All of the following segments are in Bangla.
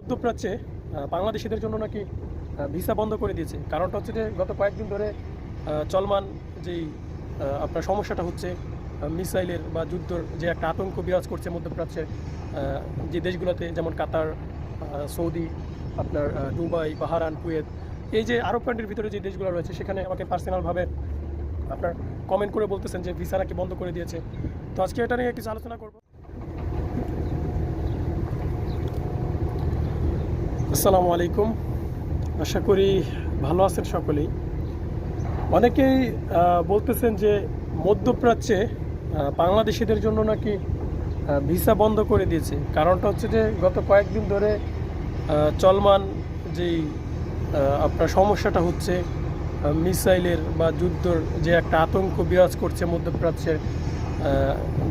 মধ্যপ্রাচ্যে বাংলাদেশিদের জন্য নাকি ভিসা বন্ধ করে দিয়েছে। কারণটা হচ্ছে যে গত কয়েকদিন ধরে চলমান যেই আপনার সমস্যাটা হচ্ছে মিসাইলের বা যুদ্ধর যে একটা আতঙ্ক বিরাজ করছে মধ্যপ্রাচ্যে যে দেশগুলোতে, যেমন কাতার, সৌদি, আপনার দুবাই, বাহারান, কুয়েত, এই যে আরব কান্ট্রির ভিতরে যে দেশগুলো রয়েছে, সেখানে আমাকে পার্সোনালভাবে আপনার কমেন্ট করে বলতেছেন যে ভিসা নাকি বন্ধ করে দিয়েছে। তো আজকে এটা নিয়ে কিছু আলোচনা করব। আসসালামু আলাইকুম, আশা করি ভালো আছেন সকলেই। অনেকেই বলতেছেন যে মধ্যপ্রাচ্যে বাংলাদেশিদের জন্য নাকি ভিসা বন্ধ করে দিয়েছে। কারণটা হচ্ছে যে গত কয়েকদিন ধরে চলমান যেই আপনার সমস্যাটা হচ্ছে মিসাইলের বা যুদ্ধর যে একটা আতঙ্ক বিরাজ করছে মধ্যপ্রাচ্যের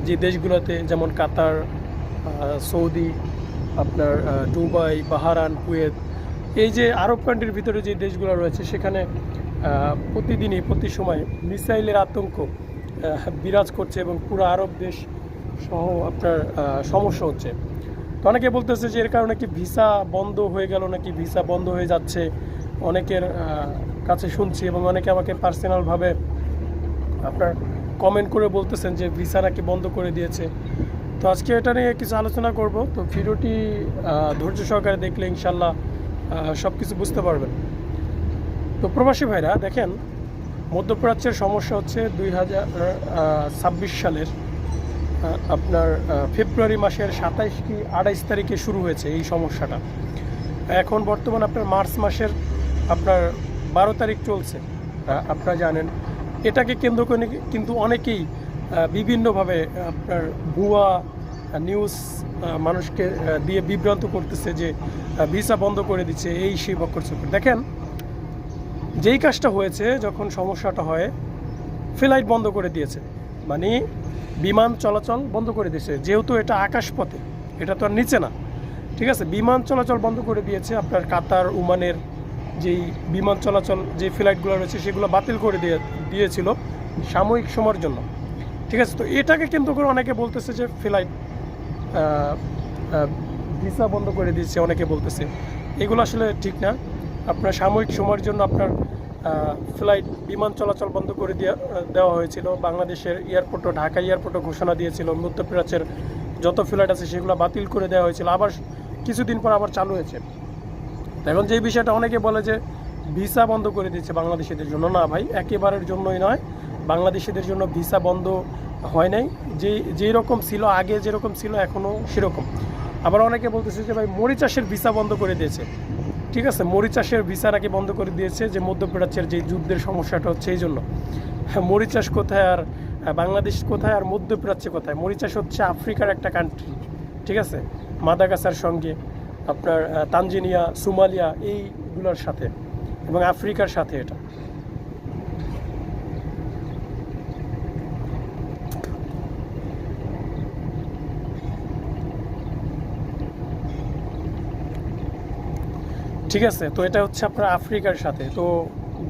যে দেশগুলোতে, যেমন কাতার, সৌদি, আপনার দুবাই, বাহারান, কুয়েত, এই যে আরব কান্ট্রির ভিতরে যে দেশগুলো রয়েছে, সেখানে প্রতিদিনই প্রতি সময় মিসাইলের আতঙ্ক বিরাজ করছে এবং পুরো আরব দেশ সহ আপনার সমস্যা হচ্ছে। তো অনেকে বলতেছে যে এর কারণে কি ভিসা বন্ধ হয়ে গেল, নাকি ভিসা বন্ধ হয়ে যাচ্ছে। অনেকের কাছে শুনছি এবং অনেকে আমাকে পার্সোনালভাবে আপনার কমেন্ট করে বলতেছেন যে ভিসা নাকি বন্ধ করে দিয়েছে। তো আজকে এটা নিয়ে কিছু আলোচনা করব। তো ভিডিওটি ধৈর্য সহকারে দেখলে ইনশাল্লাহ সব কিছু বুঝতে পারবেন। তো প্রবাসী ভাইরা দেখেন, মধ্যপ্রাচ্যের সমস্যা হচ্ছে 2026 সালের আপনার ফেব্রুয়ারি মাসের 27 কি 28 তারিখে শুরু হয়েছে এই সমস্যাটা। এখন বর্তমান আপনার মার্চ মাসের আপনার 12 তারিখ চলছে। আপনারা জানেন, এটাকে কেন্দ্র করে কিন্তু অনেকেই বিভিন্নভাবে আপনার ভুয়া নিউজ মানুষকে দিয়ে বিভ্রান্ত করতেছে যে ভিসা বন্ধ করে দিচ্ছে, এই সেই বক্কর চক্কর। দেখেন, যেই কাজটা হয়েছে, যখন সমস্যাটা হয় ফ্লাইট বন্ধ করে দিয়েছে, মানে বিমান চলাচল বন্ধ করে দিয়েছে। যেহেতু এটা আকাশপথে, এটা তো আর নিচে না, ঠিক আছে। বিমান চলাচল বন্ধ করে দিয়েছে। আপনার কাতার, ওমানের যেই বিমান চলাচল, যে ফ্লাইটগুলো রয়েছে, সেগুলো বাতিল করে দিয়েছিল সাময়িক সময়ের জন্য, ঠিক আছে। তো এটাকে কেন্দ্র করে অনেকে বলতেছে যে ফ্লাইট ভিসা বন্ধ করে দিয়েছে, অনেকে বলতেছে। এগুলো আসলে ঠিক না। আপনার সাময়িক সময়ের জন্য আপনার ফ্লাইট, বিমান চলাচল বন্ধ করে দেওয়া হয়েছিল। বাংলাদেশের এয়ারপোর্টও, ঢাকা এয়ারপোর্টও ঘোষণা দিয়েছিল মধ্যপ্রাচ্যের যত ফ্লাইট আছে সেগুলো বাতিল করে দেওয়া হয়েছিল। আবার কিছুদিন পর আবার চালু হয়েছে। এখন যেই বিষয়টা অনেকে বলে যে ভিসা বন্ধ করে দিচ্ছে বাংলাদেশিদের জন্য, না ভাই, একেবারের জন্যই নয়। বাংলাদেশিদের জন্য ভিসা বন্ধ হয় নাই। যেই রকম ছিল আগে, যেরকম ছিল এখনও সেরকম। আবার অনেকে বলতেছে যে ভাই মরিচাষের ভিসা বন্ধ করে দিয়েছে, ঠিক আছে। মরিচাষের ভিসা নাকি বন্ধ করে দিয়েছে, যে মধ্যপ্রাচ্যের যে যুদ্ধের সমস্যাটা হচ্ছে এই জন্য। মরিচাষ কোথায় আর বাংলাদেশ কোথায় আর মধ্যপ্রাচ্যে কোথায়? মরিচাষ হচ্ছে আফ্রিকার একটা কান্ট্রি, ঠিক আছে। মাদাগাস্কার সঙ্গে আপনার তানজানিয়া, সোমালিয়া, এইগুলোর সাথে এবং আফ্রিকার সাথে এটা। ঠিক আছে। তো এটা হচ্ছে আপনার আফ্রিকার সাথে। তো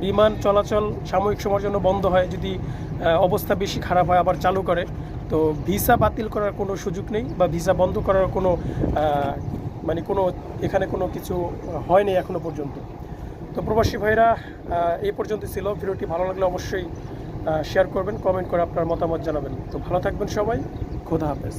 বিমান চলাচল সাময়িক সময়ের জন্য বন্ধ হয়, যদি অবস্থা বেশি খারাপ হয় আবার চালু করে। তো ভিসা বাতিল করার কোনো সুযোগ নেই, বা ভিসা বন্ধ করার কোনো মানে কোনো এখানে কোনো কিছু হয়নি এখনো পর্যন্ত। তো প্রবাসী ভাইরা, এই পর্যন্ত ছিল। ভিডিওটি ভালো লাগলে অবশ্যই শেয়ার করবেন, কমেন্ট করে আপনার মতামত জানাবেন। তো ভালো থাকবেন সবাই, খোদা হাফেজ।